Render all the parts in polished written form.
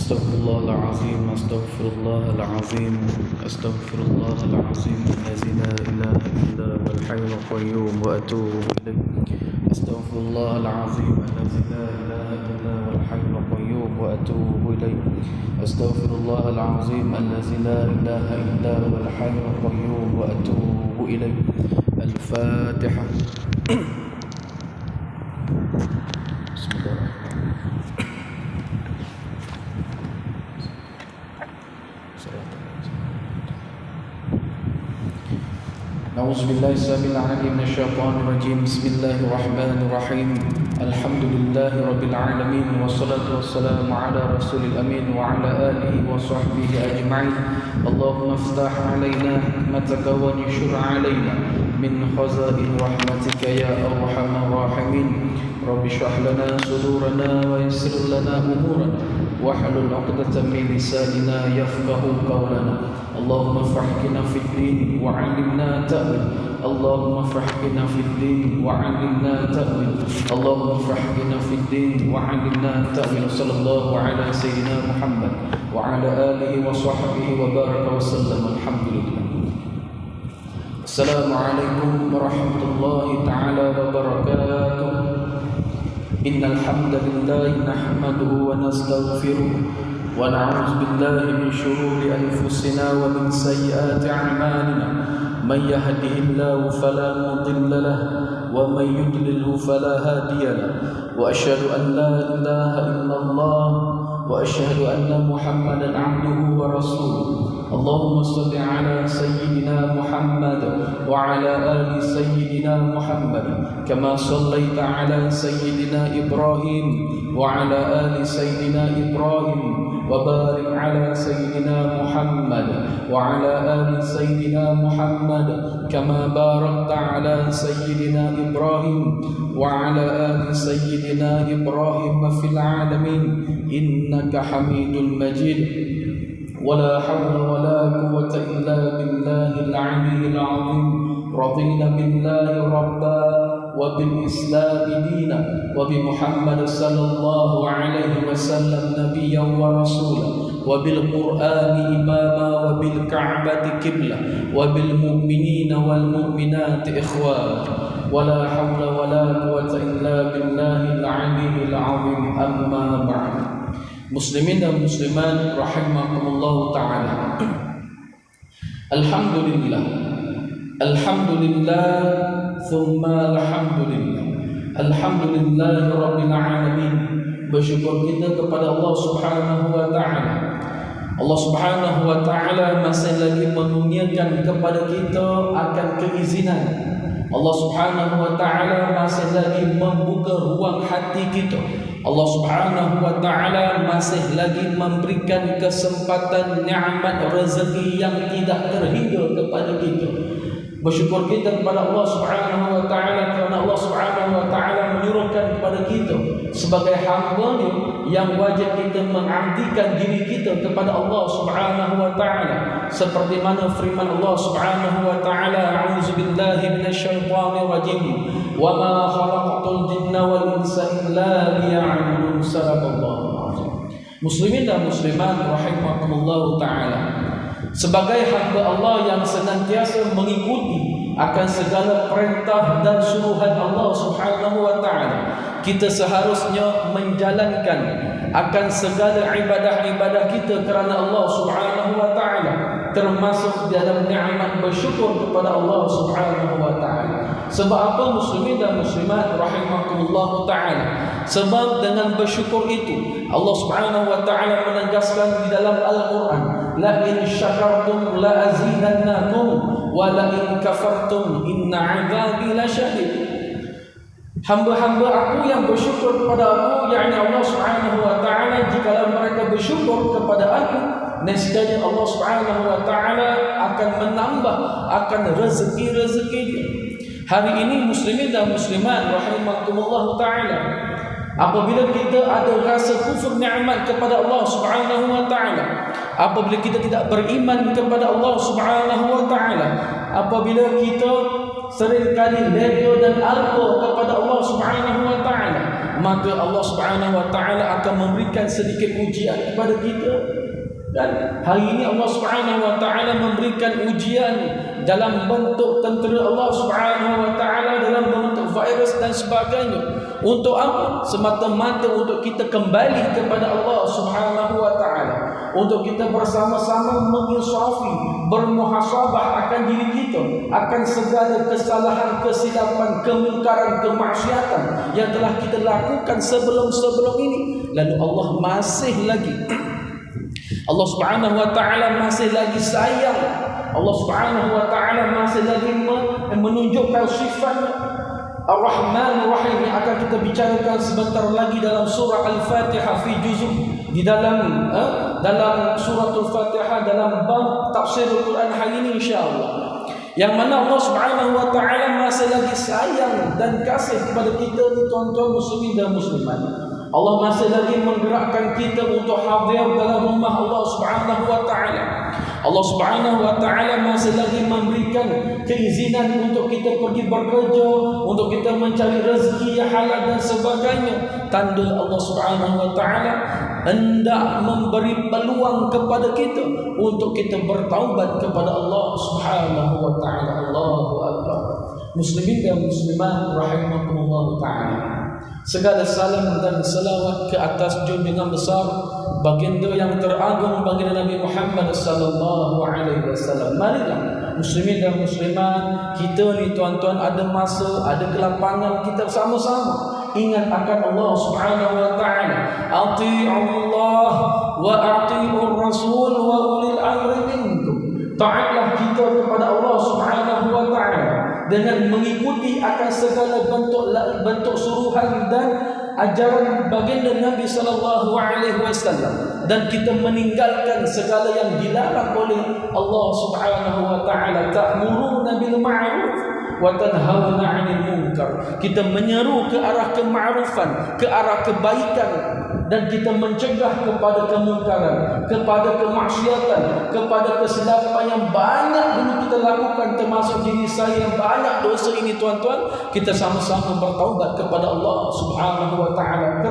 أستغفر الله العظيم أستغفر الله العظيم أستغفر الله العظيم الذي لا إله إلا هو الحي القيوم وأتوب إليه أستغفر الله العظيم الذي لا إله إلا هو الحي القيوم وأتوب إليه أستغفر الله العظيم الذي لا إله إلا هو الحي القيوم وأتوب إليه. الفاتحة. بسم الله الرحمن أعوذ بالله السميع العليم من الشيطان الرجيم. بسم الله الرحمن الرحيم. الحمد لله رب العالمين والصلاة والسلام على رسول الأمين وعلى آله وصحبه أجمعين. اللهم افتح علينا حكمتك وانشر علينا من خزائن رحمتك يا أرحم الراحمين. رب اشرح لنا صدورنا ويسر لنا أمورنا واحلل عقدة من لساننا يفقه قولنا. اللهم فقهنا في الدين وعلمنا تأويل. اللهم فقهنا في الدين وعلمنا تأويل. اللهم فقهنا في الدين وعلمنا تأويل. صلى الله على سيدنا محمد وعلى آله وصحبه وبارك وسلم. الحمد لله. السلام عليكم ورحمة الله تعالى وبركاته. إن الحمد لله نحمده ونستغفره ونعوذ بالله من شرور أنفسنا ومن سيئات أعمالنا. من يهده الله فلا مضل له ومن يضلله فلا هادي له. وأشهد أن لا إله إلا الله وأشهد أن محمدا عبده ورسوله. اللهم صل على سيدنا محمد وعلى آل سيدنا محمد كما صليت على سيدنا إبراهيم وعلى آل سيدنا إبراهيم وبارك على سيدنا محمد وعلى آل سيدنا محمد كما باركت على سيدنا إبراهيم وعلى آل سيدنا إبراهيم في العالمين إنك حميد مجيد. ولا حول ولا قوة إلا بالله العلي العظيم. رضينا بالله ربا وبالإسلام دينا وبمحمد صلى الله عليه وسلم نبيا ورسولا وبالقرآن إماما وبالكعبة قبلة وبالمؤمنين والمؤمنات إخوانا. ولا حول ولا قوة إلا بالله العلي العظيم. أما بعد. Muslimin dan muslimat rahimakumullah ta'ala. Alhamdulillah. Alhamdulillah thumma alhamdulillah. Alhamdulillah rabbil alamin. Bersyukur kita kepada Allah Subhanahu wa ta'ala. Allah Subhanahu wa ta'ala masih lagi menurunkan kepada kita akan keizinan. Allah Subhanahu wa ta'ala masih lagi membuka ruang hati kita. Allah Subhanahu wa ta'ala masih lagi memberikan kesempatan nikmat rezeki yang tidak terhingga kepada kita. Bersyukur kita kepada Allah Subhanahu wa ta'ala kerana Allah Subhanahu wa ta'ala menyuruhkan kepada kita sebagai hamba-Nya yang wajib kita mengabdikan diri kita kepada Allah Subhanahu wa ta'ala, seperti mana firman Allah Subhanahu wa ta'ala, a'udzubillahi minasyaitonir rajim, wa ma khalaqtul jinna wal insa illa liya'budun. Sadaqallahu azim. Muslimin dan muslimat rahimakumullah ta'ala, sebagai hamba Allah yang senantiasa mengikuti akan segala perintah dan suruhan Allah Subhanahu wa ta'ala, kita seharusnya menjalankan akan segala ibadah-ibadah kita kerana Allah Subhanahu wa ta'ala, termasuk dalam nikmat bersyukur kepada Allah Subhanahu wa ta'ala. Sebab apa muslimin dan muslimat rahimakumullah ta'ala? Sebab dengan bersyukur itu Allah Subhanahu wa ta'ala menegaskan di dalam Al-Quran, la in syakartum la azidannakum wa la in kafartum inna 'adzabi lasyadid. Hamba-hamba aku yang bersyukur kepada aku, yakni Allah Subhanahu wa ta'ala, jika mereka bersyukur kepada aku, nescaya Allah Subhanahu wa ta'ala akan menambah akan rezeki-rezeki dia. Hari ini muslimin dan muslimat rahimakumullah ta'ala, apabila kita ada rasa kufur nikmat kepada Allah Subhanahu wa ta'ala, apabila kita tidak beriman kepada Allah Subhanahu wa ta'ala, apabila kita seringkali lega dan alpa kepada Allah Subhanahu wa ta'ala, maka Allah Subhanahu wa taala akan memberikan sedikit ujian kepada kita. Dan hari ini Allah Subhanahu wa taala memberikan ujian dalam bentuk tentera Allah Subhanahu wa taala, dalam bentuk virus dan sebagainya. Untuk apa? Semata-mata untuk kita kembali kepada Allah Subhanahu wa taala, untuk kita bersama-sama menginsafi, bermuhasabah akan diri kita, akan segala kesalahan, kesilapan, kemungkaran, kemaksiatan yang telah kita lakukan sebelum ini. Lalu Allah masih lagi Allah Subhanahu wa taala masih lagi sayang. Allah Subhanahu wa taala masih lagi menunjukkan sifat Ar-Rahman Ar-Rahim yang akan kita bicarakan sebentar lagi dalam surah Al-Fatihah fi juzuk, di dalam suratul Fatihah, dalam bab tafsir Al-Quran hari ini insya-Allah. Yang mana Allah Subhanahu wa taala masih lagi sayang dan kasih kepada kita ni tuan-tuan muslimin dan muslimat. Allah masih lagi menggerakkan kita untuk hadir dalam rumah Allah Subhanahu wa taala. Allah Subhanahu wa taala masih lagi memberikan keizinan untuk kita pergi bekerja, untuk kita mencari rezeki yang halal dan sebagainya. Tanda Allah Subhanahu wa taala hendak memberi peluang kepada kita untuk kita bertaubat kepada Allah Subhanahu wa taala. Allahu akbar. Muslimin dan muslimat rahimakumullah taala. Segala salam dan salawat ke atas junjungan besar baginda yang teragung, baginda Nabi Muhammad sallallahu alaihi wasallam. Marilah muslimin dan muslimat, kita ni tuan-tuan ada masa, ada kelapangan, kita sama-sama ingat akan Allah Subhanahu wa taala. Ati'ullah wa ati'ur rasul wa ulil amri minkum. Taatlah kita kepada Allah Subhanahu wa taala dengan mengikuti akan segala bentuk suruhan dan ajaran baginda Nabi sallallahu alaihi wasallam, dan kita meninggalkan segala yang dilarang oleh Allah Subhanahu wa taala. Ta'muruna bil ma'ruf wa tanhauna 'anil munkar. Kita menyeru ke arah kema'rufan, ke arah kebaikan, dan kita mencegah kepada kemungkaran, kepada kemaksiatan, kepada kesilapan yang banyak dulu kita lakukan, termasuk diri saya yang banyak dosa ini tuan-tuan. Kita sama-sama bertaubat kepada Allah Subhanahu wa taala.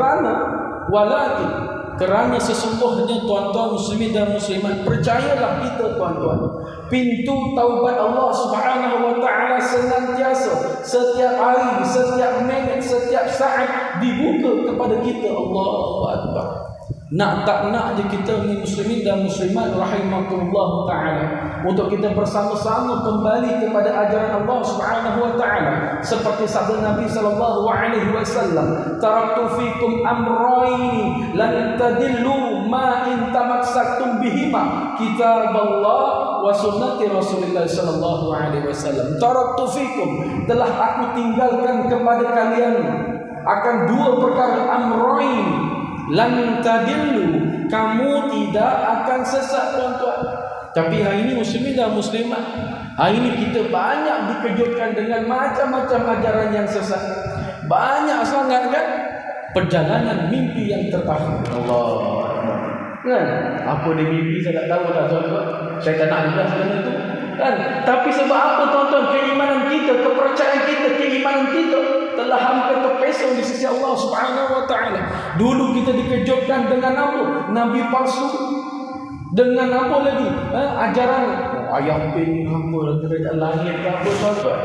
Kerana sesungguhnya tuan-tuan muslimin dan muslimat, percayalah kita tuan-tuan, pintu taubat Allah Subhanahu wa taala senantiasa, setiap hari, setiap minit, setiap saat dibuka kepada kita. Allahu akbar. Nak tak nak je kita ni muslimin dan muslimat rahimakumullah taala, untuk kita bersama-sama kembali kepada ajaran Allah Subhanahu wa taala, seperti sabda Nabi sallallahu alaihi wasallam, taraktu fikum amrayni lan tadillu ma in tamassaktum bihima, kitaballah wa sunnati Rasulillah sallallahu alaihi wasallam. Taraktu fikum, telah aku tinggalkan kepada kalian akan dua perkara, amrayn lan tadillu, kamu tidak akan sesat tuan-tuan. Tapi hari ini muslimin dan muslimat, hari ini kita banyak dikejutkan dengan macam-macam ajaran yang sesat. Banyak sangat kan perjalanan mimpi yang tertahan. Allah kan? Apa dia mimpi saya tak tahu tak tuan-tuan. Saya tak nak jelas dengan itu kan. Tapi sebab apa tuan-tuan? Keimanan kita, kepercayaan kita, keimanan kita telah hampir terpesong di sisi Allah Subhanahu wa taala. Dulu kita dikejutkan dengan apa? Nabi palsu. Dengan apa lagi? Ajaran ayam ping apa derajat langit apa tuan-tuan.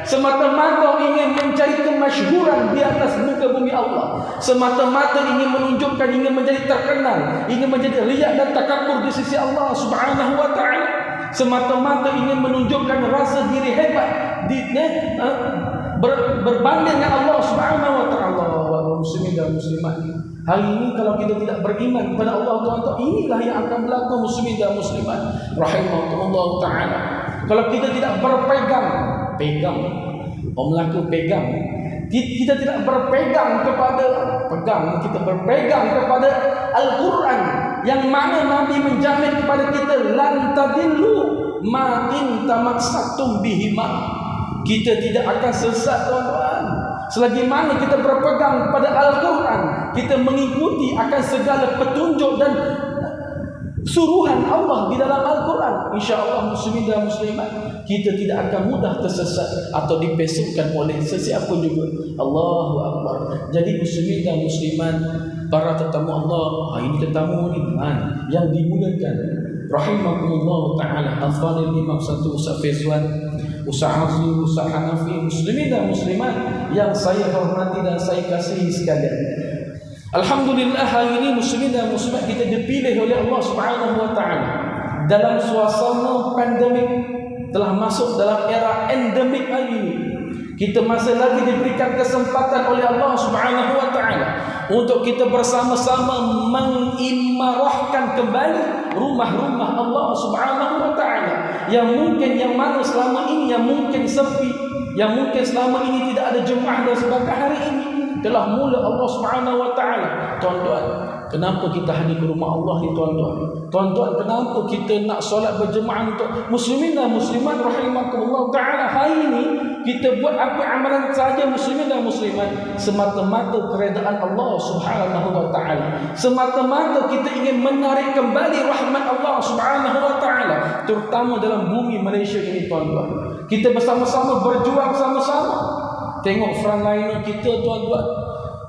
Semata-mata ingin mencari kemasyhuran di atas muka bumi Allah. Semata-mata ingin menunjukkan, ingin menjadi terkenal, ingin menjadi riak dan takabur di sisi Allah Subhanahu wa taala. Semata-mata ingin menunjukkan rasa diri hebat berbanding dengan Allah Subhanahu wa taala. Muslimin dan muslimat, hari ini kalau kita tidak beriman kepada Allah tuan-tuan, inilah yang akan berlaku muslimin dan muslimat rahimahullah taala. Kalau kita tidak berpegang, kita tidak berpegang kepada kita berpegang kepada Al-Quran, yang mana Nabi menjamin kepada kita lan tadillu ma in tamassaktum bihima, kita tidak akan sesat tuan-tuan selagi mana kita berpegang kepada Al-Quran, kita mengikuti akan segala petunjuk dan suruhan Allah di dalam Al-Quran. InsyaAllah muslimin dan muslimat, kita tidak akan mudah tersesat atau dipesongkan oleh sesiapa juga. Allahu Akbar. Jadi muslimin dan muslimat, para tetamu Allah, ini tetamu ni yang dimuliakan rahimakumullah taala, al-fadil Imam Satu Ustaz Fizwan, Ustaz Azim, Ustaz Hanafi, muslimin dan muslimat yang saya hormati dan saya kasihi sekalian. Alhamdulillah, hari ini muslimin dan muslimat kita dipilih oleh Allah Subhanahu wa taala dalam suasana pandemik, telah masuk dalam era endemik hari ini. Kita masih lagi diberikan kesempatan oleh Allah Subhanahu wa taala untuk kita bersama-sama mengimarahkan kembali rumah-rumah Allah Subhanahu wa taala yang mungkin, yang mana selama ini yang mungkin sepi, yang mungkin selama ini tidak ada jemaah dan sebagainya, hari ini telah mula Allah Subhanahu wa taala. Tuan-tuan, kenapa kita hadir ke rumah Allah ni tuan-tuan? Tuan-tuan, kenapa kita nak solat berjemaah untuk muslimin dan muslimat rahimakumullah taala? Hari ini kita buat apa amalan saja muslimin dan muslimat semata-mata keredaan Allah Subhanahu wa taala. Semata-mata kita ingin menarik kembali rahmat Allah Subhanahu wa taala, terutama dalam bumi Malaysia ini tuan-tuan. Kita bersama-sama berjuang sama-sama. Tengok frontliner kita tuan-tuan.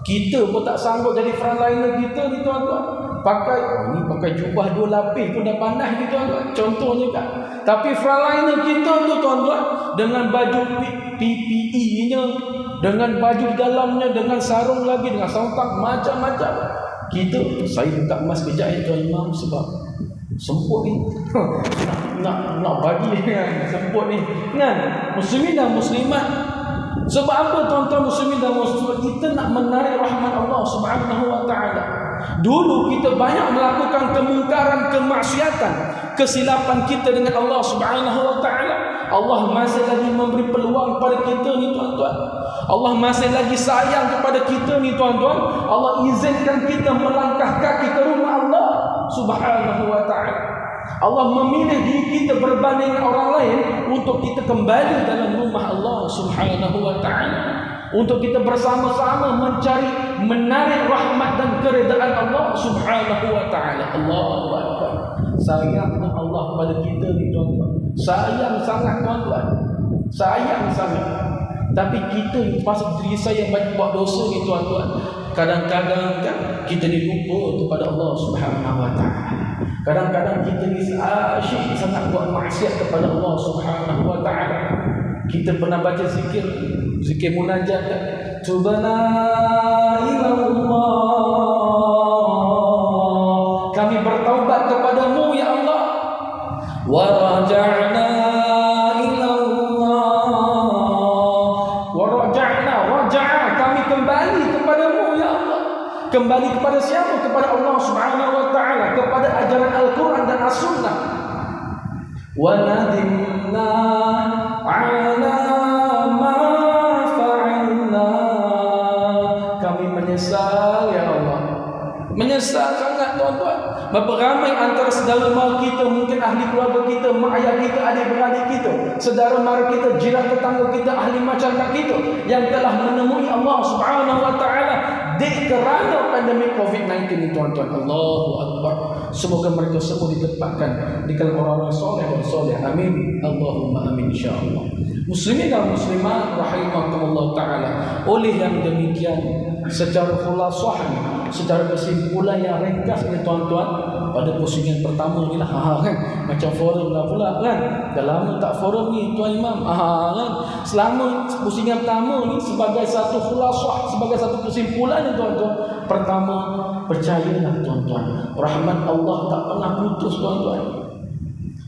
Kita pun tak sanggup jadi frontliner kita ni tuan-tuan. Pakai jubah 2 lapis pun dah panas ni tuan-tuan. Contohnya kan. Tapi frontliner kita tu tuan-tuan, dengan baju PPE-nya, dengan baju dalamnya, dengan sarung lagi, dengan sontak macam-macam. Saya buka mask kejap ya tuan Imam sebab semput ni. nak bagi kan, semput ni. Kan? Muslimin dan muslimat, sebab apa tuan-tuan muslimin dan muslimat, kita nak menarik rahmat Allah Subhanahu wa taala. Dulu kita banyak melakukan kemungkaran, kemaksiatan, kesilapan kita dengan Allah Subhanahu wa taala. Allah masih lagi memberi peluang kepada kita ni tuan-tuan. Allah masih lagi sayang kepada kita ni tuan-tuan. Allah izinkan kita melangkah kaki ke rumah Allah Subhanahu wa taala. Allah memilih diri kita berbanding orang lain untuk kita kembali dalam rumah Allah Subhanahu wa taala, untuk kita bersama-sama menarik rahmat dan keredaan Allah Subhanahu wa taala. Allahu akbar. Sayangnya Allah kepada kita ni tuan-tuan. Sayang sangat tuan-tuan. Sayang sangat. Tapi kita pasal diri saya yang banyak buat dosa ni tuan-tuan, kadang-kadang kan kita ni lupa kepada Allah Subhanahu wa taala. Kadang-kadang kita ni asyik sangat buat maksiat kepada Allah Subhanahu wa taala. Kita pernah baca zikir munajat kan? Tubana ila Allah. Kami bertaubat kepadamu ya Allah. Wa raja'na ila Allah. Wa raja'a kami kembali kepadamu ya Allah. Kembali kepada siapa? Kepada Allah Subhanahu wa taala, kepada ajaran Al-Quran dan As-Sunnah. Wa nadimna ala ma fa'alna. Kami menyesal ya Allah. Menyesal sangat tuan-tuan. Berapa ramai antara saudara mara kita, mungkin ahli keluarga kita, mak ayah kita, adik-beradik kita, saudara mara kita, jiran tetangga kita, ahli masyarakat kita yang telah menemui Allah Subhanahu wa taala kerana pandemik COVID-19 ini tuan-tuan. Allahu akbar. Semoga mereka semua ditempatkan di kalangan orang-orang soleh dan soleh. Amin. Allahumma amin insya-Allah. Muslimin dan muslimat rahimakumullah taala. Oleh yang demikian, secara khulasah, secara kesimpulan yang ringkas ni tuan-tuan, pada pusingan pertama ni lah kan, macam forum lah pula kan. Dah lama tak forum ni tuan Imam kan. Selama pusingan pertama ni sebagai satu khulasah, sebagai satu kesimpulan ni tuan-tuan. Pertama, percayalah tuan-tuan, rahmat Allah tak pernah putus tuan-tuan.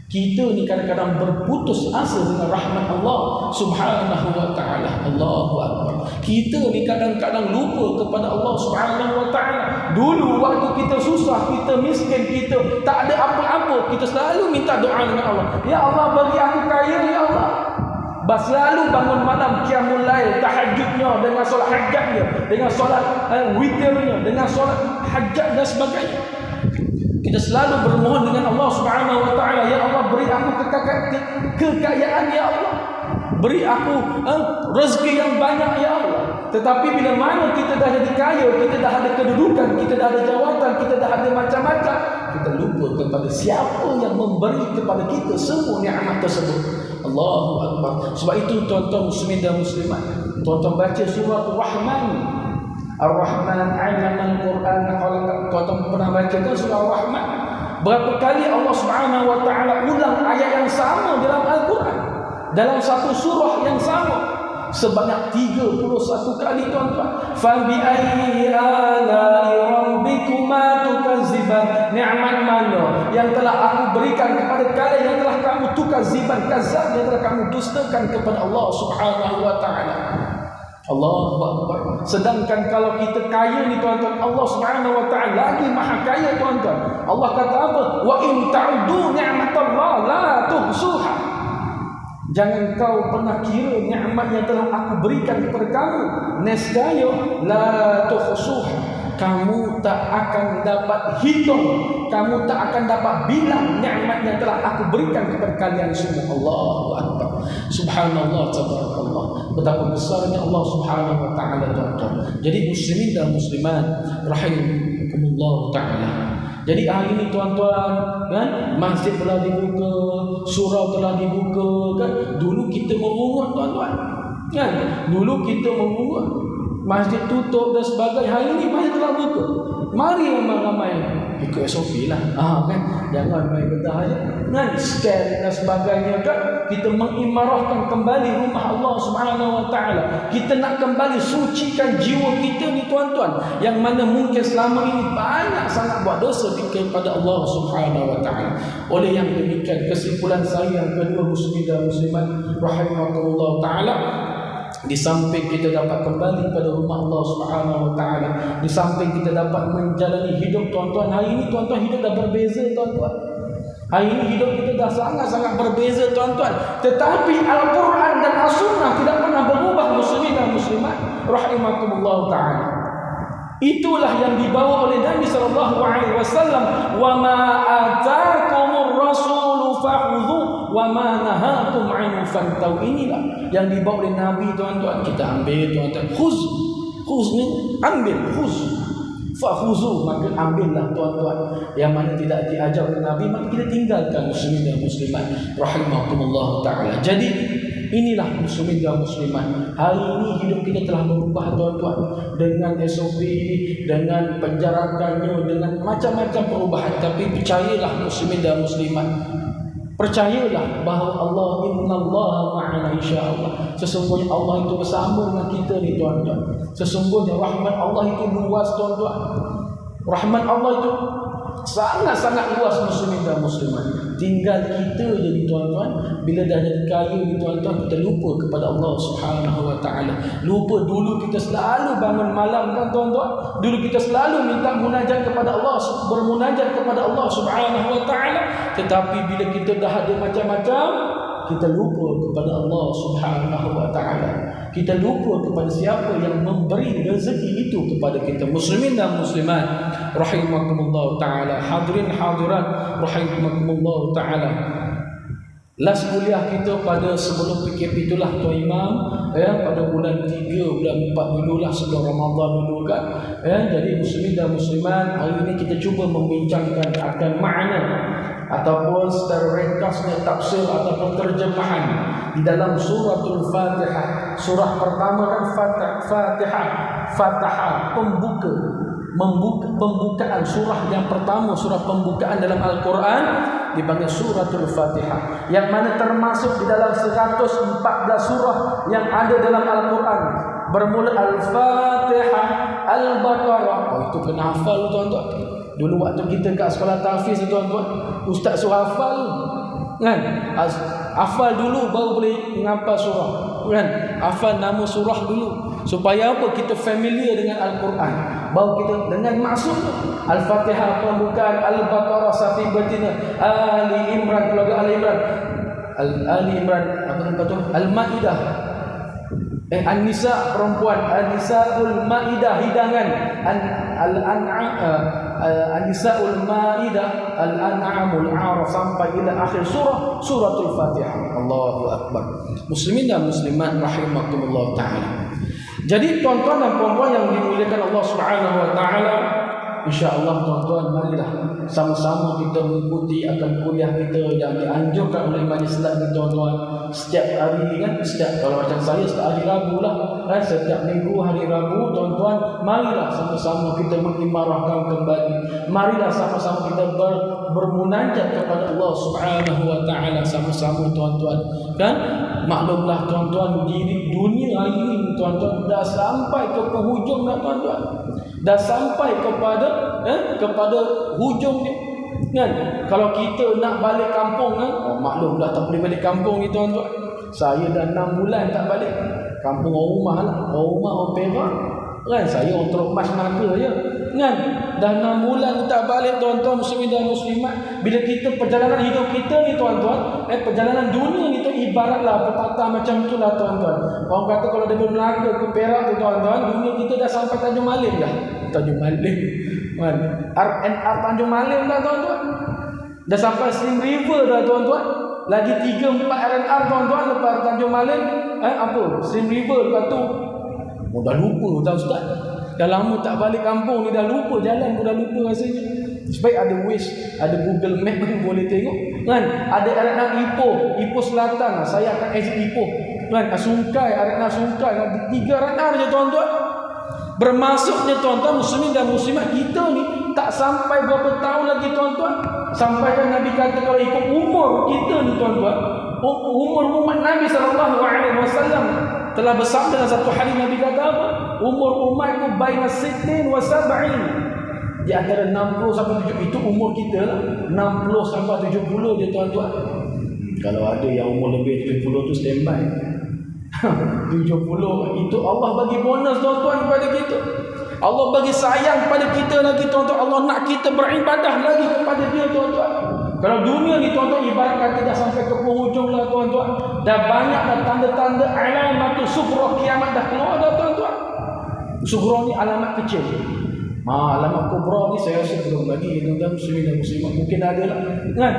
Kita ni kadang-kadang berputus asa dengan rahmat Allah Subhanahu wa taala. Allahu akbar. Kita ni kadang-kadang lupa kepada Allah Subhanahu wa taala. Dulu waktu kita susah, kita miskin, kita tak ada apa-apa, kita selalu minta doa dengan Allah. Ya Allah, bagi aku kaya ya Allah. Selalu bangun malam qiyamul lail, tahajudnya, dengan solat hajatnya, dengan solat witirnya, dengan solat hajat dan sebagainya. Kita selalu bermohon dengan Allah Subhanahu wa taala, ya Allah, beri aku kekayaan ya Allah. Beri aku rezeki yang banyak ya Allah. Tetapi bila mana kita dah jadi kaya, kita dah ada kedudukan, kita dah ada jawatan, kita dah ada macam-macam, kita lupa kepada siapa yang memberi kepada kita semua nikmat tersebut. Allahu Akbar. Sebab itu tuan-tuan muslimin dan muslimat, tuan-tuan baca surah Ar-Rahman. Ar-Rahman 'allama al-Quran. Kalau tuan-tuan pernah baca kan surah Ar-Rahman, berapa kali Allah Subhanahu wa taala ulang ayat yang sama dalam Al-Quran, dalam satu surah yang sama sebanyak 31 kali tuan-tuan. Fa bi ayyi ala'i rabbikuma tukazziban. Nikmat mana yang telah aku berikan kepada kalian yang telah kamu tukazziban, kazab, yang telah kamu dustakan kepada Allah Subhanahu wa taala. Allahu Akbar. Sedangkan kalau kita kaya ni tuan-tuan, Allah Subhanahu wa taala lagi maha kaya tuan-tuan. Allah kata apa? Wa in ta'udu ni'matallah la tuhsuha. Jangan kau pernah kira nikmat yang telah aku berikan kepada kamu, nescaya la tuhsuha, kamu tak akan dapat hitung, kamu tak akan dapat bilang nikmat yang telah aku berikan kepada kalian semua. Allahu Akbar. Subhanallah, tabarakallah. Betapa besarnya Allah Subhanahu wa taala tuan-tuan. Jadi muslimin dan muslimat rahimakumullah taala. Jadi hari ini tuan-tuan, kan, masjid telah dibuka, surau telah dibuka, kan. Dulu kita memungut tuan-tuan, kan. Dulu kita memungut, masjid tutup dan sebagainya. Hari ini masjid telah buka. Mari ramai-ramai ikut SOP lah, kan. Jangan main bertahajud, kan, scan dan sebagainya, kan. Kita mengimarahkan kembali rumah Allah Subhanahu wa taala. Kita nak kembali sucikan jiwa kita ni tuan-tuan, yang mana mungkin selama ini banyak sangat buat dosa kepada Allah Subhanahu wa taala. Oleh yang demikian, kesimpulan saya yang kedua muslimin dan muslimat rahimakumullah taala, di samping kita dapat kembali kepada rumah Allah Subhanahu wa taala, di samping kita dapat menjalani hidup tuan-tuan, hari ini tuan-tuan hidup dah berbeza tuan-tuan. Hari ini hidup kita dah sangat-sangat berbeza tuan-tuan. Tetapi Al-Quran dan As-Sunnah tidak pernah berubah muslimin dan muslimat rahimakumullah taala. Itulah yang dibawa oleh Nabi sallallahu alaihi wasallam. Wa ma ataakumur rasulu fakhudhu wa ma nahakum anhu fantahu. Inilah yang dibawa oleh Nabi tuan-tuan. Kita ambil tuan-tuan. Khuz ni ambil, khuz. Fakhuzu, maka ambillah tuan-tuan. Yang mana tidak diajar oleh Nabi, maka kita tinggalkan muslimin dan muslimat rahimakumullah taala. Jadi inilah muslimin dan muslimat. Hari ini hidup kita telah berubah tuan-tuan, dengan SOP, dengan penjarakannya, dengan macam-macam perubahan. Tapi percayalah muslimin dan muslimat, percayalah bahawa Allah, innallaha ma'ana insyaallah. Sesungguhnya Allah itu bersama dengan kita ni tuan-tuan. Sesungguhnya rahmat Allah itu luas tuan-tuan. Rahmat Allah itu sangat-sangat luas muslimin dan muslimat. Tinggal kita jadi tuan-tuan, bila dah jadi kaya ni tuan-tuan, kita lupa kepada Allah Subhanahu wa taala. Lupa dulu kita selalu bangun malam kan tuan-tuan. Dulu kita selalu minta munajat kepada Allah, bermunajat kepada Allah Subhanahu wa taala. Tetapi bila kita dah ada macam-macam, kita lupa kepada Allah Subhanahu wa taala. Kita lupa kepada siapa yang memberi rezeki itu kepada kita. Muslimin dan muslimat rahimakumullah taala, hadirin hadirat rahimakumullah taala. Last kuliah kita pada sebelum PKP itulah Tuan Imam, ya, pada bulan 3, bulan 4 dululah, sebelum Ramadan dulu kan, ya. Jadi muslimin dan muslimat, hari ini kita cuba membincangkan akan makna ataupun secara ringkasnya tafsir ataupun terjemahan di dalam suratul Fatihah. Surah pertama kan Fatihah, pembukaan surah yang pertama, surah pembukaan dalam Al-Quran dipanggil suratul Fatihah, yang mana termasuk di dalam 114 surah yang ada dalam Al-Quran. Bermula Al-Fatihah, Al-Baqarah. Oh, itu kena hafal tuan-tuan. Dulu waktu kita kat sekolah tahfiz tuan-tuan, ustaz suruh hafal kan? Hafal dulu baru boleh menghafal surah kan? Hafal nama surah dulu. Supaya apa? Kita familiar dengan Al-Quran. Baru kita dengan maksud Al-Fatihah pembukaan, Al-Baqarah sapi betina, Ali Imran keluarga Ali Imran, Ali Imran apa nama tu? Al-Maidah, An-Nisa perempuan, An-Nisaul Maidah hidangan, Al-An'am, An-Nisaul Maidah, Al-An'amul A'raf sampai ila akhir surah, suratul Fatihah. Allahu Akbar. Muslimin dan muslimat rahimakumullah taala. Jadi tuan-tuan dan puan-puan yang dimuliakan Allah Subhanahu wa taala, insya-Allah tuan-tuan, marilah sama-sama kita mengikuti akan kuliah kita yang dianjurkan oleh Majlis Islam ni tuan-tuan. Setiap hari kan, kalau macam saya setiap hari Rabu lah kan, setiap minggu hari Rabu tuan-tuan, marilah sama-sama kita mengimarahkan kembali, marilah sama-sama kita bermunajat kepada Allah Subhanahu wa taala sama-sama tuan-tuan. Kan maklumlah tuan-tuan, di dunia hari ini tuan-tuan dah sampai ke penghujung dah tuan-tuan. Dah sampai kepada hujung dia. Kan kalau kita nak balik kampung kan, maklum dah tak boleh balik kampung ni tuan-tuan. Saya dah 6 bulan tak balik kampung orang rumah lah, orang rumah orang Perak kan, saya orang Teluk Mas Melaka je kan. Dah 6 bulan tak balik tuan-tuan muslimin dan muslimat. Bila kita perjalanan hidup kita ni tuan-tuan, perjalanan dunia ni tu ibaratlah petata macam itulah tuan-tuan. Orang kata kalau dari Melaka ke Perak tu tuan-tuan, dunia kita dah sampai Tanjung Malim dah. Tanjung Malim kan, RNR Tanjung Malim dah tuan-tuan. Dah sampai Slim River dah tuan-tuan. Lagi 3-4 RNR tuan-tuan lepas Tanjung Malim. Slim River lepas tu. Dah lupa dah ustaz. Dah lama tak balik kampung ni, dah lupa jalan pun, dah lupa rasanya. Sebab ada Waze, ada Google Map pun boleh tengok kan. Ada RNR Ipoh Selatan, saya akan exit Ipoh kan. Sungkai, RNR Sungkai, 3 RNR je tuan-tuan. Bermaksudnya tuan-tuan muslimin dan muslimat, kita ni tak sampai berapa tahun lagi tuan-tuan. Sampaikan Nabi kata kalau ikut umur kita ni tuan-tuan, umur umat Nabi SAW telah bersabda dalam satu hadis, Nabi kata apa? Umur umat itu baina 60 wa 70. Di antara 60 sampai 70 itu umur kita lah. 60 sampai 70 je tuan-tuan. Kalau ada yang umur lebih 70 tu standby. 70 itu Allah bagi bonus tuan-tuan kepada kita. Allah bagi sayang kepada kita lagi tuan-tuan. Allah nak kita beribadah lagi kepada dia tuan-tuan. Kalau dunia ni tuan-tuan ibarat kata dah sampai ke penghujung lah tuan-tuan. Dah banyak dah tanda-tanda alamat sughra kiamat dah keluar dah tuan-tuan. Sughra ni alamat kecil. Alamat kubra ni saya rasa belum lagi tuan-tuan muslimin dan muslimat. Mungkin ada lah kan.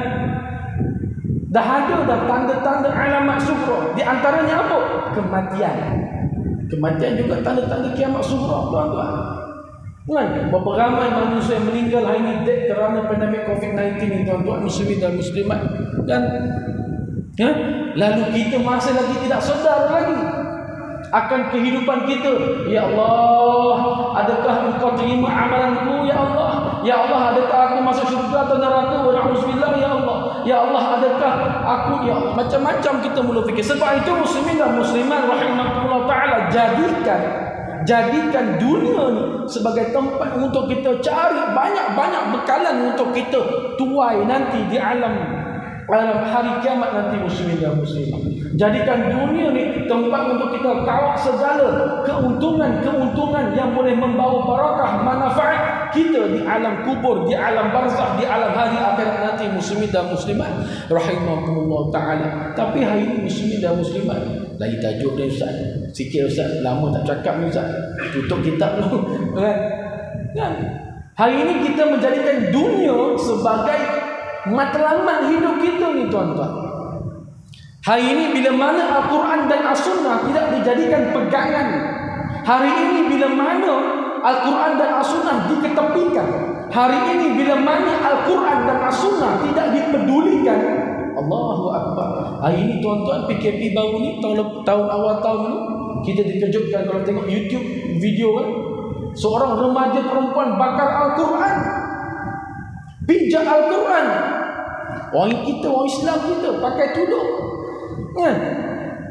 Dah ada dah tanda-tanda alamat sughra. Di antaranya apa? Kematian. Kematian juga tanda-tanda kiamat sughra tuan-tuan. Kan? Berapa ramai manusia yang meninggal hari ini kerana pandemik COVID-19 ni tuan-tuan muslimin dan muslimat. Dan lalu kita masih lagi tidak sedar lagi akan kehidupan kita. Ya Allah, adakah engkau terima amalanku ya Allah? Ya Allah, adakah aku masuk syurga atau neraka? Wa na'udzubillah ya Allah. Ya Allah, adakah aku ya Allah? Macam-macam kita mula fikir. Sebab itu muslimin dan muslimat rahimakumullah taala, jadikan dunia ni sebagai tempat untuk kita cari banyak-banyak bekalan untuk kita tuai nanti di alam hari kiamat nanti muslimin dan muslimat. Jadikan dunia ni tempat untuk kita kawal segala keuntungan yang boleh membawa barakah, manfaat kita di alam kubur, di alam barzakh, di alam hari akhirat nanti muslimin dan muslimat rahimakumullah taala. Tapi hari ini muslimin dan muslimat, lagi tajuk dia ustaz. Sikit ustaz, lama tak cakap ni ustaz. Tutup kitab dulu kan. Hari ini kita menjadikan dunia sebagai matlamat hidup kita ni tuan-tuan. Hari ini bila mana Al-Quran dan As-Sunnah tidak dijadikan pegangan, hari ini bila mana Al-Quran dan As-Sunnah diketepikan, hari ini bila mana Al-Quran dan As-Sunnah tidak dipedulikan, Allahu Akbar. Hari ini tuan-tuan PKP baru ni, tahun awal tahun ni, kita dikejutkan kalau tengok YouTube video kan, seorang remaja perempuan bakar Al-Quran, pijak Al-Quran. Orang kita, orang Islam kita pakai tudung kan?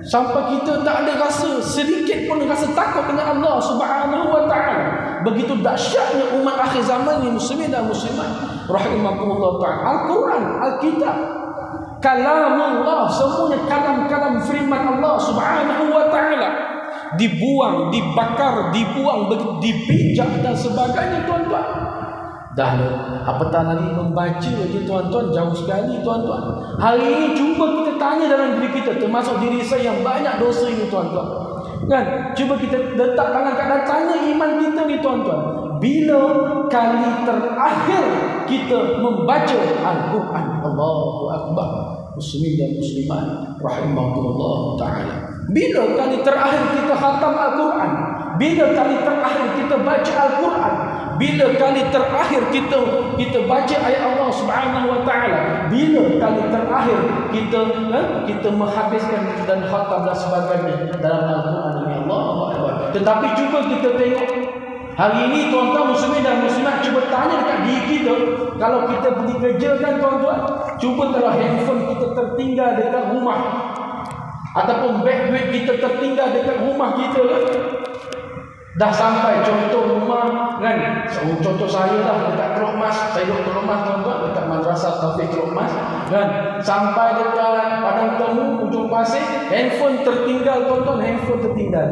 Sampai kita tak ada rasa sedikit pun rasa takut dengan Allah Subhanahu wa taala. Begitu dahsyatnya umat akhir zaman ni muslimin dan muslimat rahimakumullah taala. Al-Quran, Al-Kitab, kalamullah, semuanya kalam-kalam firman Allah Subhanahu wa taala dibuang, dibakar, dibuang, dipijak dan sebagainya tuan-tuan. Dah apatah lagi membaca je tuan-tuan, jauh sekali tuan-tuan. Hari ini cuba kita tanya dalam diri kita, termasuk diri saya yang banyak dosa ini tuan-tuan kan. Cuba kita letak tangan kat dan tanya iman kita ni tuan-tuan, bila kali terakhir kita membaca Al-Quran? Allahu Akbar. Muslimin dan muslimat rahimahullah taala, bila kali terakhir kita khatam Al-Quran? Bila kali terakhir kita baca Al-Quran? Bila kali terakhir kita baca ayat Allah Subhanahu wa taala? Bila kali terakhir kita menghabiskan dan khatam dan sebagainya dalam Al-Quran ini? Allahu Akbar. Tetapi cuba kita tengok hari ini tuan-tuan muslimin dan muslimat, cuba tanya dekat diri kita, kalau kita pergi kerja kan tuan-tuan, cuba kalau handphone kita tertinggal dekat rumah ataupun beg duit kita tertinggal dekat rumah kita kan? Dah sampai contoh rumah kan, contoh saya lah dekat Teluk Mas, saya duduk Teluk Mas tuan-tuan, dekat Madrasah Taufik Teluk Mas kan, sampai dekat Padang Temu Ujung Pasir, handphone tertinggal tuan-tuan, handphone tertinggal.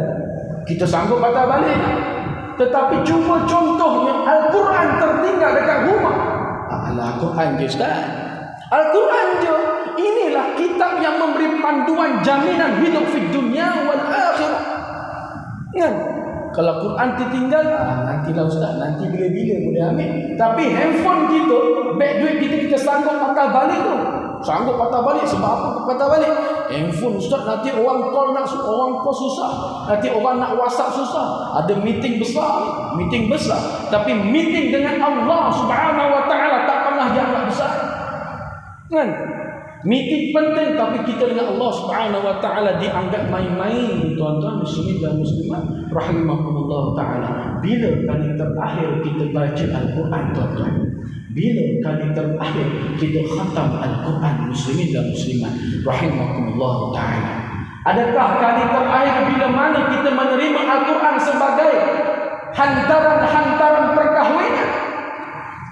Kita sanggup patah balik kan? Tetapi cuba contohnya Al-Quran tertinggal dekat rumah. Al-Quran je Ustaz, Al-Quran je. Inilah kitab yang memberi panduan jaminan hidup di dunia wal akhirah kan? Kalau Quran tertinggal, nantilah Ustaz, nanti bila-bila boleh ambil. Tapi handphone kita, beg duit kita sanggup patah balik tu. Sanggup patah balik. Sebab apa patah balik? Handphone Ustaz, nanti orang call susah. Nanti orang nak WhatsApp susah. Ada meeting besar. Tapi meeting dengan Allah Subhanahu wa taala tak pernah dianggap besar. Kan? Meeting penting, tapi kita dengan Allah Subhanahu wa taala dianggap main-main. Tuan-tuan muslimin dan muslimat rahimakumullah taala. Bila kali terakhir kita baca Al-Quran tuan-tuan? Bila kali terakhir kita khatam Al-Quran muslimin dan muslimat rahimakumullah taala? Adakah kali terakhir bila mana kita menerima Al-Quran sebagai hantaran perkahwinan?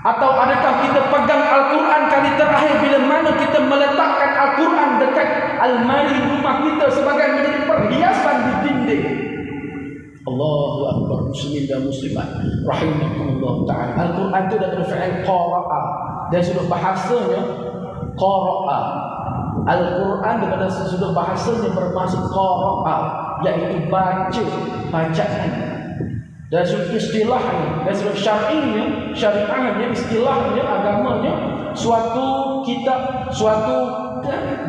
Atau adakah kita pegang Al-Quran kali terakhir bila mana kita meletakkan Al-Quran dekat almari rumah kita sebagai menjadi perhiasan di dinding? Allahu Akbar muslimin dan muslimat rahimakumullah ta'ala. Al-Quran itu daripada fi'il qara'a, dan sudut bahasanya qara'a. Al-Quran daripada sudut bahasanya bermaksud qara'a, iaitu bacaan. Dan sudut istilahnya, dan sudut syar'inya, istilahnya, agamanya, suatu kitab,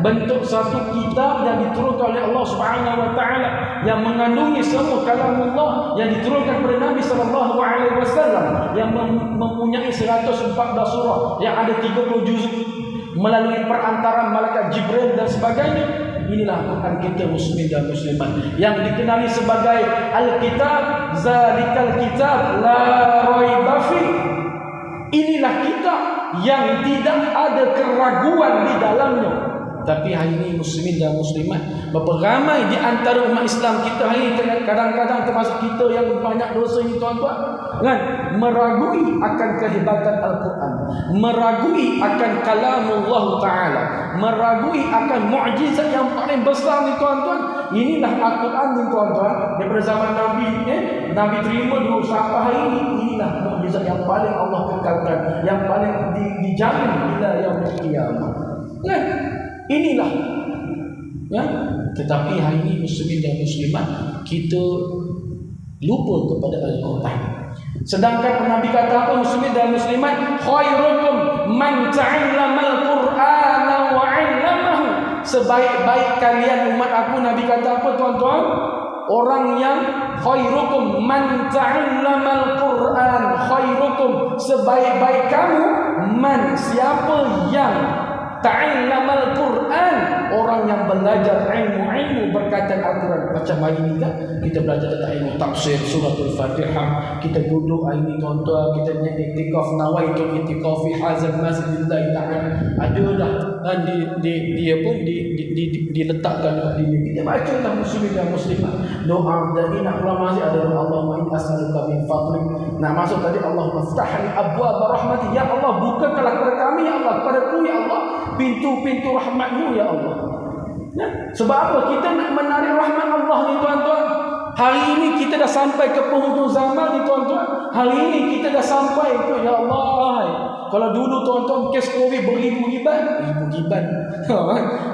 bentuk suatu kitab yang diturunkan oleh Allah Subhanahu wa taala, yang mengandungi semua kalamullah yang diturunkan kepada Nabi sallallahu alaihi wasallam, yang mempunyai 114 surah, yang ada 30 juzuk melalui perantaran malaikat Jibril dan sebagainya. Inilah Quran kita muslimin dan muslimat yang dikenali sebagai Al-Kitab, Zalikal Kitab la raiba fi. Inilah kitab yang tidak ada keraguan di dalamnya. Tapi hari ini muslimin dan muslimat, berapa ramai di antara umat Islam kita hari ini, kadang-kadang termasuk kita yang banyak dosa ini tuan-tuan, kan, meragui akan kehebatan Al-Quran, meragui akan kalamullah ta'ala, meragui akan mukjizat yang paling besar ni tuan-tuan. Inilah Al-Quran ni tuan-tuan, daripada zaman Nabi, Nabi terima dulu sampai hari ini. Inilah mukjizat yang paling Allah kekalkan, yang paling dijamin bila yang kiamat. Kan? Inilah ya. Tetapi hari ini muslimin dan muslimat kita lupa kepada Al-Quran. Sedangkan Nabi kata apa muslimin dan muslimat? Khairukum man ta'allama al-Qur'ana wa 'allamahu. Sebaik-baik kalian umat aku, Nabi kata apa tuan-tuan? Orang yang khairukum man ta'allama al-Qur'an. Khairukum, sebaik-baik kamu, man, siapa yang ta'allamal Quran, orang yang belajar ilmu berkaitan Al-Quran. Macam hari ini kan kita belajar tentang ilmu tafsir suratul Fatihah, kita duduk hari ini tuan-tuan, kita i'tikaf, nawaitu i'tikaf fi hadzal masjid lillahi ta'ala. Ada dah kan diletakkan di kita bacalah muslimin dan muslimat. Doa dan nak keluar masjid ada Allahumma inni as'aluka min fadlik. Nak masuk tadi Allahumma ftahli abwaab rahmatik, ya Allah bukakanlah kepada kami ya Allah, kepadaku ya Allah pintu-pintu rahmat-Mu ya Allah. Ya? Sebab apa? Kita nak menarik rahmat Allah ni tuan-tuan. Hari ini kita dah sampai ke penghujung zaman ni tuan-tuan. Hari ini kita dah sampai ke ya Allah. Kalau dulu tuan-tuan kes COVID beribu-riban,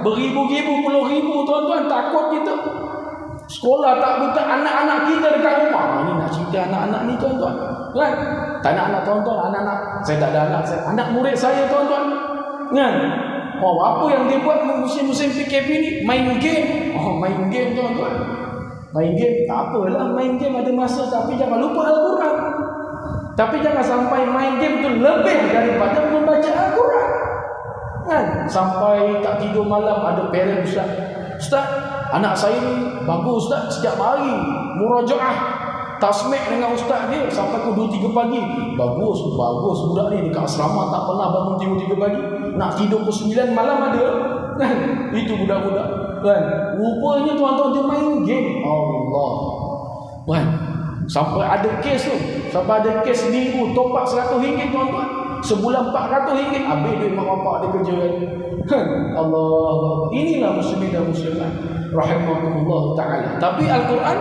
beribu-ribu, puluh ribu tuan-tuan, takut kita. Sekolah tak buka, anak-anak kita dekat rumah. Ini nak cerita anak-anak ni tuan-tuan. Kan? Tak nak anak tuan-tuan, anak-anak. Saya tak ada anak, anak murid saya tuan-tuan. Kan? Oh, apa yang dia buat musim-musim PKP ni? Main game. Oh, main game tuan-tuan. Main game tak apalah, main game ada masa, tapi jangan lupa Al-Quran. Tapi jangan sampai main game tu lebih daripada membaca Al-Quran. Kan? Sampai tak tidur malam ada parent Ustaz, anak saya ni bagus Ustaz, setiap hari murajaah tasmik dengan ustaz dia sampai pukul 2-3 pagi. Bagus budak ni dekat asrama tak pernah bangun 3 pagi. Nak tidur pukul 9 malam ada. Kan? Itu budak-budak. Kan? Rupanya tuan-tuan dia main game. Allah. Kan? Sampai ada kes tu. Sampai ada kes minggu top up RM100 tuan-tuan. Sebulan RM400. Habis duit mak bapak dia kerja kan. Allah. Inilah muslimin dan muslimat rahimahumullah taala. Tapi Al-Quran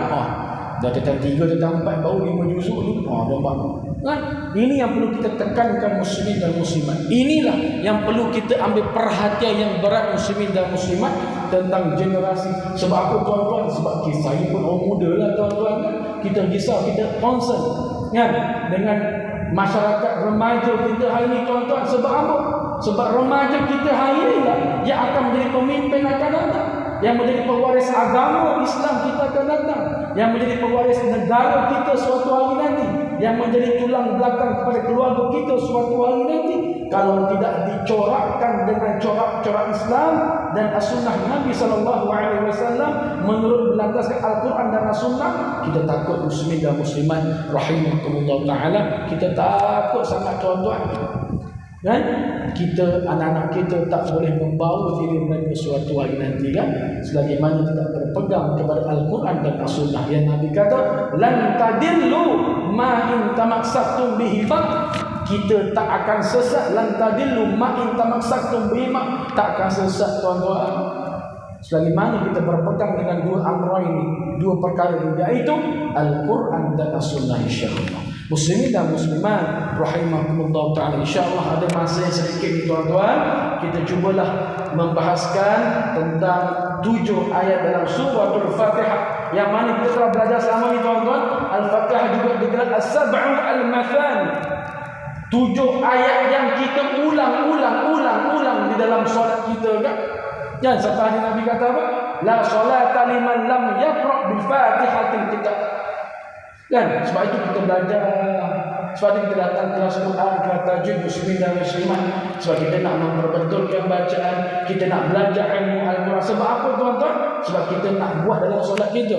dah tentang 3, tentang 4, baru 5 juzuk tu. Nampak? Kan? Ini yang perlu kita tekankan muslimin dan muslimat. Inilah yang perlu kita ambil perhatian yang berat muslimin dan muslimat tentang generasi. Sebab apa tuan-tuan? Sebab saya pun orang muda lah tuan-tuan. Kita risau, kita concern kan? Dengan masyarakat remaja kita hari ini tuan-tuan. Sebab apa? Sebab remaja kita hari ini lah yang akan menjadi pemimpin akan datang, yang menjadi pewaris agama Islam kita akan datang, yang menjadi pewaris negara kita suatu hari nanti, yang menjadi tulang belakang kepada keluarga kita suatu hari nanti. Kalau tidak dicorakkan dengan corak-corak Islam dan as-sunnah Nabi SAW menurut berlandaskan Al-Quran dan as-sunnah, kita takut muslimin dan muslimat rahimahumullah ta'ala. Kita takut sangat tuan-tuan. Kan? Kita, anak-anak kita tak boleh membawa diri mereka suatu hari nanti kan, selagi mana tidak berpegang kepada Al-Quran dan As-Sunnah. Yang Nabi kata, lan tadillu ma in tamassaktum bihi. Kita tak akan sesat. Lan tadillu ma in tamassaktum bihi, tak akan sesat tuan-tuan selagi mana kita berpegang dengan dua amra ini, dua perkara ini, iaitu Al-Quran dan As-Sunnah. InsyaAllah muslimin dan muslimat rahimahumullah ta'ala, insyaAllah ada masa yang sedikit ni tuan-tuan, kita cubalah membahaskan tentang 7 ayat dalam surah Al-Fatihah yang mana kita telah belajar selama ni tuan-tuan. Al-Fatihah juga digelar As-Sab'u Al-Mathani, 7 ayat yang kita ulang di dalam solat kita kan. Jangan sampai Nabi kata apa? La solata liman lam yaqra' bil Fatihatil kitab. Kan? Sebab itu kita belajar. Sebab itu kita datang kelas Quran, kelas tajwid muslimin dan muslimat. Sebab kita nak memperbetulkan bacaan, kita nak belajar ilmu Al-Quran. Sebab apa tuan-tuan? Sebab kita nak buat dalam solat kita.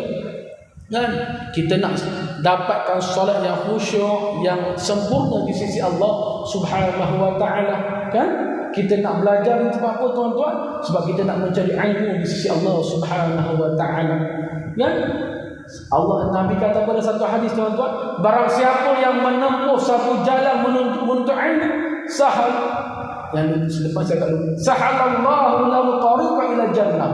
Kan? Kita nak dapatkan solat yang khusyuk, yang sempurna di sisi Allah Subhanahu wa taala. Kan? Kita nak belajar ni sebab apa tuan-tuan? Sebab kita nak mencari ilmu di sisi Allah Subhanahu wa taala. Kan? Allah, Nabi kata pada satu hadis tuan-tuan, barang siapa yang menempuh satu jalan menuntut ilmu, sahal, yang selepas saya kata sahalallahu lahu tariqan ila jannah.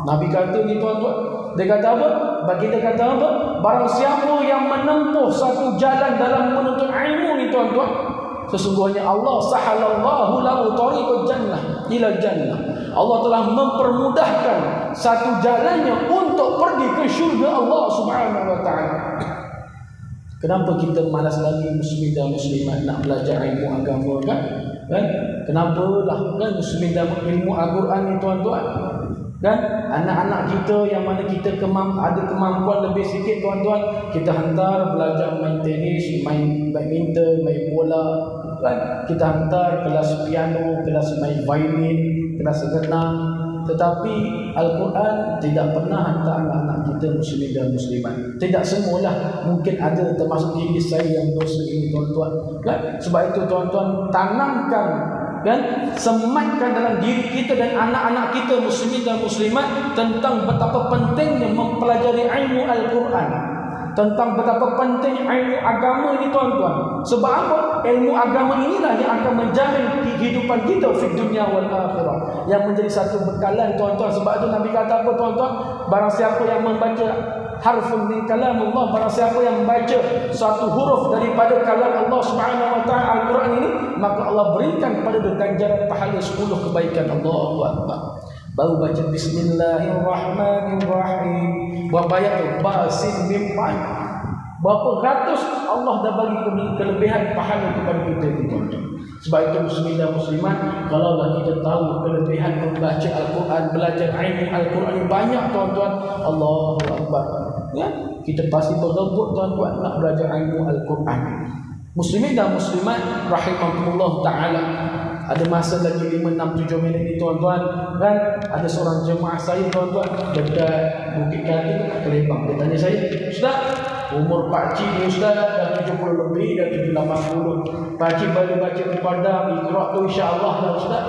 Nabi kata ni tuan-tuan, dia kata apa? Bagi dia kata apa? Barang siapa yang menempuh satu jalan dalam menuntut ilmu ni tuan-tuan, sesungguhnya Allah sahalallahu lahu tariqan jannah ila jannah. Allah telah mempermudahkan satu jalannya untuk pergi ke syurga Allah Subhanahu wa taala. Kenapa kita malas lagi muslimin dan muslimat nak belajar ilmu agama kan? Kenapalah kan muslimin dan ilmu Al-Quran ni tuan-tuan? Kan? Anak-anak kita yang mana kita ada kemampuan lebih sikit tuan-tuan, kita hantar belajar main tenis, main badminton, main bola, kan? Kita hantar kelas piano, kelas main violin, kelas renang. Tetapi Al-Quran tidak pernah hantar anak-anak kita muslimin dan muslimat. Tidak semualah, mungkin ada termasuk diri saya yang dosa ini tuan-tuan. Kan? Sebab itu tuan-tuan, tanamkan kan, sematkan dalam diri kita dan anak-anak kita muslimin dan muslimat tentang betapa pentingnya mempelajari ilmu Al-Quran, tentang betapa penting ilmu agama ini tuan-tuan. Sebab apa? Ilmu agama inilah yang akan menjamin kehidupan kita di dunia wal akhirah, yang menjadi satu bekalan tuan-tuan. Sebab itu Nabi kata apa tuan-tuan? Barang siapa yang membaca harfun min kalam Allah, barang siapa yang membaca satu huruf daripada kalam Allah Subhanahu wa taala Al-Quran ini, maka Allah berikan kepada dia ganjaran pahala 10 kebaikan. Allahu akbar. Baru baca bismillahirrahmanirrahim, berapa ayat tu? Basin mimpan. Berapa ratus Allah dah bagi kelebihan pahala kepada kita itu. Sebab itu muslimin dan muslimat, kalaulah kita tahu kelebihan membaca Al-Quran, belajar ilmu Al-Quran banyak tuan-tuan, Allahu akbar. ya, kita pasti berebut tuan-tuan nak belajar ilmu Al-Quran. Muslimin dan muslimat rahimahumullah ta'ala, ada masa lagi 5, 6, 7 minit ni tuan-tuan, kan ada seorang jemaah saya tuan-tuan dekat Bukit Kantin Kelembang. Dia tanya saya, Ustaz, umur pakcik ni Ustaz dah 70 lebih, dah 70-80, pakcik baru baca Al-Qadar, Iqra tu insya-Allah lah Ustaz.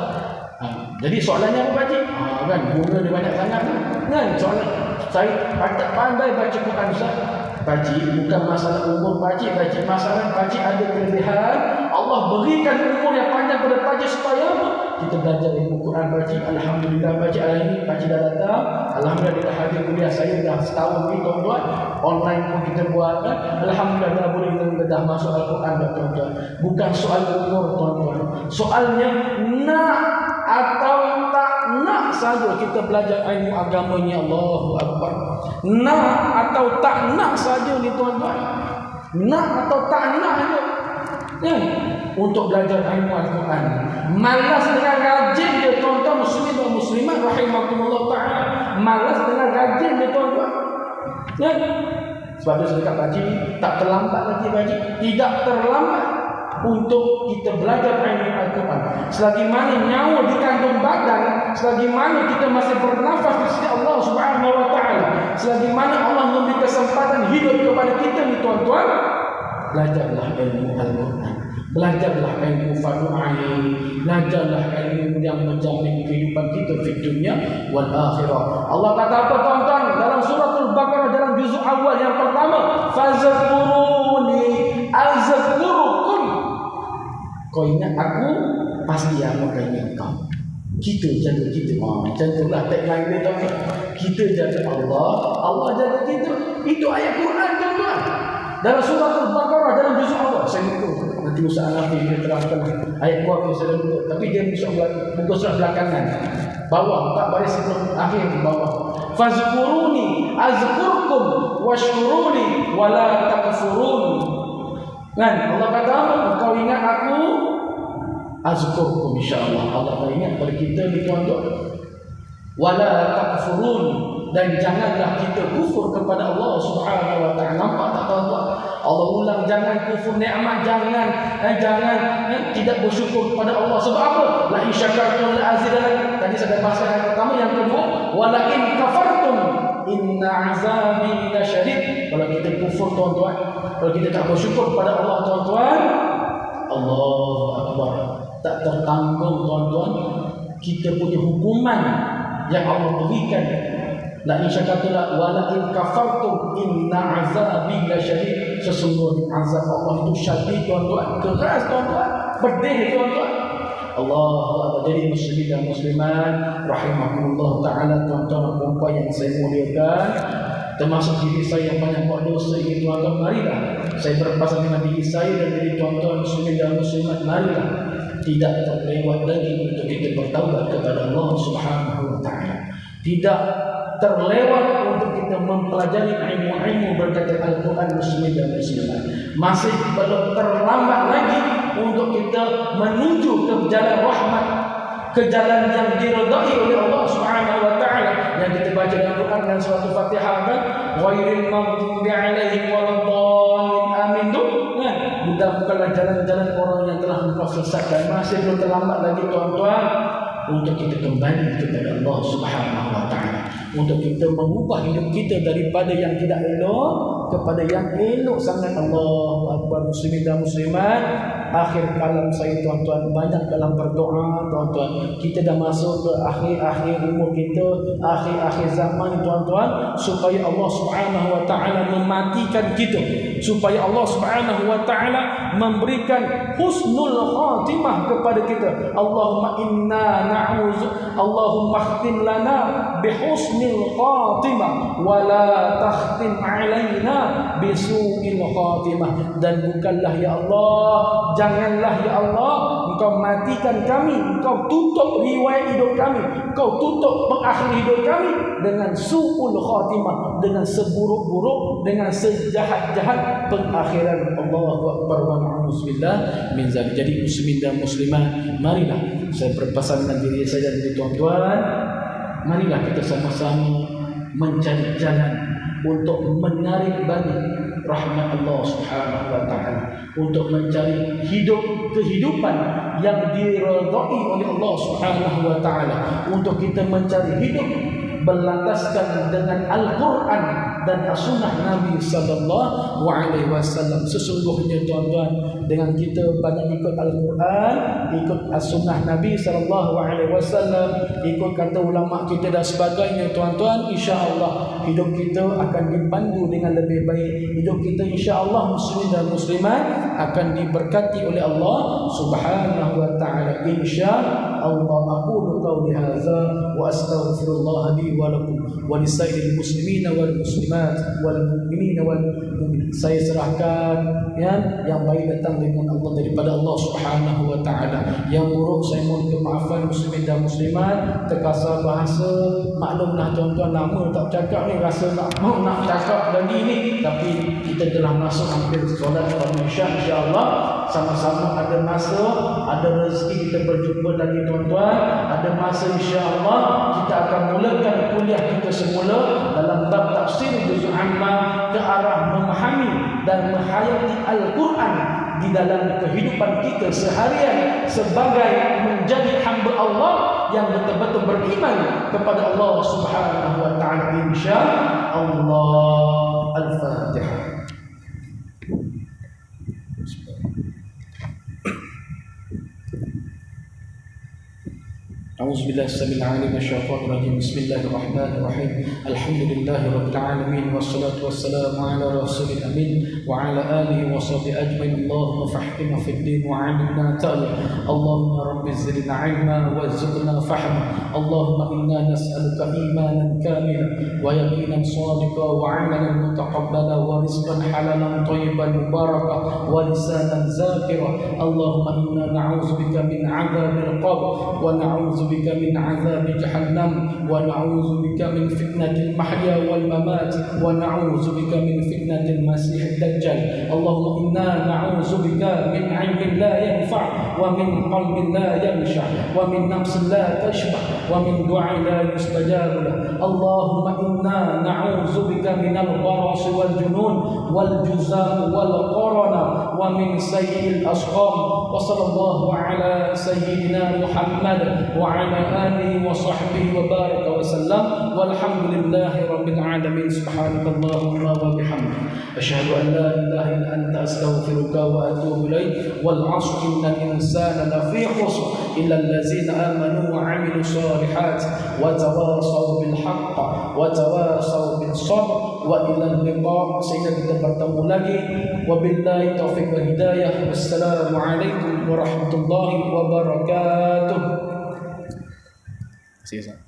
Jadi soalannya apa pakcik? Kan bunga dia banyak sangat kan soalan. Saya tak pandai baca Quran Ustaz. Pakcik, bukan masalah umur pakcik, masalah pakcik ada kelebihan. Allah berikan umur yang panjang pada pakcik supaya apa? Kita belajar ilmu Quran pakcik. Alhamdulillah pakcik hari ini pakcik dah datang. Alhamdulillah dia dah hadir kuliah saya dah setahun ni tuan-tuan. Online pun kita buat kan. Alhamdulillah dah boleh kita dah masuk Al-Quran tuan-tuan. Bukan soal umur tuan-tuan. Soalnya nak atau tak nak saja kita belajar ilmu agama ni. Allahu Akbar. Nak atau tak nak saja ni tuan-tuan. Nak atau tak nak je ya, untuk belajar ilmu Al-Quran. Malas dengan rajin dia tuan-tuan muslimin dan muslimat rahimahumullah ta'ala. Malas dengan rajin dia tuan-tuan ya. Sebab tu saya cakap pakcik, tak terlambat lagi pakcik. Tidak terlambat untuk kita belajar ilmu Al-Quran. Selagi mana nyawa di kandung badan, selagi mana kita masih bernafas di sisi Allah Subhanahu wa taala, selagi mana Allah memberi kesempatan hidup kepada kita ni tuan-tuan, belajarlah ilmu Al-Quran. Belajarlah ilmu fardu ain, belajarlah ilmu yang menjamin kehidupan kita di dunia wal akhirah. Allah kata apa tuan-tuan dalam suratul Baqarah dalam juzuk awal yang pertama, fazkuruni azkurukum. Kau ingat aku, pasti aku akan ingat kau. Kita jaga kita. Macam itulah tagline dia tuan-tuan. Kita jaga Allah, Allah jaga kita. Itu ayat Quran tuan-tuan. Dalam surah Al-Baqarah dalam juzuk awal. Saya lupa. Nanti Ustaz Nafi dia terangkan ayat berapa saya lupa. Tapi dia muka surat belakangan. Bawah, 4 baris sebelum akhir di bawah. Fazkuruni azkurkum washkuruni wala takfurun. Kan? Allah kata apa? Kau ingat aku, azkurkum insya-Allah. Allah akan ingat pada kita ni tuan-tuan. Wala takfurun, dan janganlah kita kufur kepada Allah Subhanahu wa taala. Nampak tak tuan-tuan? Allah ulang jangan kufur nikmat, jangan tidak bersyukur kepada Allah. Sebab apa? La in syakartum la azidannakum. Tadi saya bahas yang pertama, yang kedua, wala in kafartum inna azabi lasyadid. Kalau kita kufur tuan-tuan, kalau kita tak bersyukur kepada Allah tuan-tuan, Allahu Akbar, tak tertanggung tuan-tuan kita punya hukuman yang Allah berikan. La in syakartum wa la in kafartum inna azabi lasyadid. Sesungguhnya azab Allah itu syadid tuan-tuan, keras tuan-tuan, pedih tuan-tuan. Allah. Jadi muslimin dan muslimat rahimahullah taala, tuan-tuan dan puan yang saya muliakan, termasuk diri saya yang banyak buat dosa ini tuan-tuan, marilah saya berpasangan dengan diri saya dan diri tuan-tuan muslimin dan muslimat, marilah tidak terlewat lagi untuk kita bertaubat kepada Allah Subhanahu wa taala. Tidak terlewat untuk kita mempelajari ilmu-ilmu berkaitan Al-Quran muslimin dan muslimat. Masih belum terlambat lagi untuk kita menuju ke jalan rahmat, ke jalan yang diridai oleh Allah Subhanahu wa taala. Yang kita baca dalam Quran dan surah Al-Fatihah kan, ghairil maghdubi alaihim waladdallin, amin tu kan. Bukanlah jalan-jalan orang yang telah mempersesatkan. Masih belum terlambat lagi tuan-tuan untuk kita kembali kepada Allah Subhanahu wa taala, untuk kita mengubah hidup kita daripada yang tidak elok kepada yang elok sangat. Allahu Akbar. Muslimin dan muslimat, akhir kalam saya tuan-tuan, banyak dalam berdoa tuan-tuan. Kita dah masuk ke akhir-akhir umur kita, akhir-akhir zaman tuan-tuan, supaya Allah Subhanahu wa taala mematikan kita, supaya Allah Subhanahu wa taala memberikan husnul khatimah kepada kita. Allahumma inna Allahumma khtim lana bihusnil khatimah wa la takhtim alaina bisu'il khatimah. Dan bukanlah ya Allah, janganlah ya Allah Engkau matikan kami, Engkau tutup riwayat hidup kami, Engkau tutup pengakhir hidup kami dengan su'ul khatimah, dengan seburuk-buruk, dengan sejahat-jahat pengakhiran. Allahu Akbar wa na'udzubillah min zalik. Jadi muslimin dan muslimat, marilah saya berpesan dengan diri saya dan diri tuan-tuan, marilah kita sama-sama mencari jalan untuk menarik balik rahmat Allah Subhanahu wa taala, untuk mencari kehidupan yang diridhai oleh Allah Subhanahu wa taala, untuk kita mencari hidup berlandaskan dengan Al-Quran dan As-Sunnah Nabi sallallahu alaihi wasallam. Sesungguhnya tuan-tuan, dengan kita banyak ikut Al-Quran, ikut As-Sunnah Nabi sallallahu alaihi wasallam, ikut kata ulama kita dan sebagainya, tuan-tuan, insya-Allah hidup kita akan dipandu dengan lebih baik. Hidup kita insya-Allah muslimin dan muslimat akan diberkati oleh Allah Subhanahu wa taala, insya-Allah. Aqulu qawli hadza wa astaghfirullah li wa lakum wa lisairil muslimina wal muslimat wal mu'minina wal mu'minat. Saya serahkan yang baik datang dengan Allah, daripada Allah Subhanahu wa taala. Yang buruk saya mohon kemaafan muslimin dan muslimat. Terkasar bahasa, maklumlah tuan-tuan, nama tak cakap ni, rasa nak cakap lagi ni, tapi kita telah masuk hampir solat Isya. Insya-Allah sama-sama ada masa, ada rezeki kita berjumpa lagi tuan-tuan. Ada masa insya-Allah kita akan mulakan kuliah kita semula dalam bab tafsir juz' amma ke arah memahami dan menghayati Al-Quran di dalam kehidupan kita seharian sebagai menjadi hamba Allah yang betul-betul beriman kepada Allah Subhanahu wa taala, insya-Allah. Al-Fatihah. أعوذ بالله السميع العليم من الشيطان الرجيم. بسم الله الرحمن الرحيم. الحمد لله رب العالمين والصلاة والسلام على رسول الأمين وعلى آله وصحبه أجمعين. اللهم فهمنا في الدين وعلمنا تأويل. اللهم رب زدنا علما وارزقنا فهما. اللهم إنا نسألك إيمانا كاملا ويقينا صادقا وعملا متقبلا ورزقا حلالا طيبا مباركا ولسانا ذاكرا. اللهم إنا نعوذ بك من عذاب القبر ونعوذ بك من عذاب جهنم ونعوذ بك من فتنة المحيا والممات ونعوذ بك من فتنة المسيح الدجال. اللهم إنا نعوذ بك من علم لا ينفع ومن قلب لا يخشع ومن نفس لا تشبع ومن دعاء لا يستجاب له. اللهم إنا نعوذ بك من البرص والجنون والجذام والقرن ومن سيء الأسقام. وصلى الله على سيدنا محمد وعلى آله وصحبه وبارك وسلم والحمد لله رب العالمين. سبحانك اللهم وبحمدك أشهد أن لا إله إلا أنت أستغفرك وأتوب إليك. والعصر إن الإنسان لفي خسر إلا الذين آمنوا وعملوا الصالحات وتواصوا بالحق وتواصوا بالصبر وإلى اللقاء. Sehingga kita bertemu lagi. Wabillahi taufiq wal hidayah. Wassalamualaikum warahmatullahi wabarakatuh. See you soon.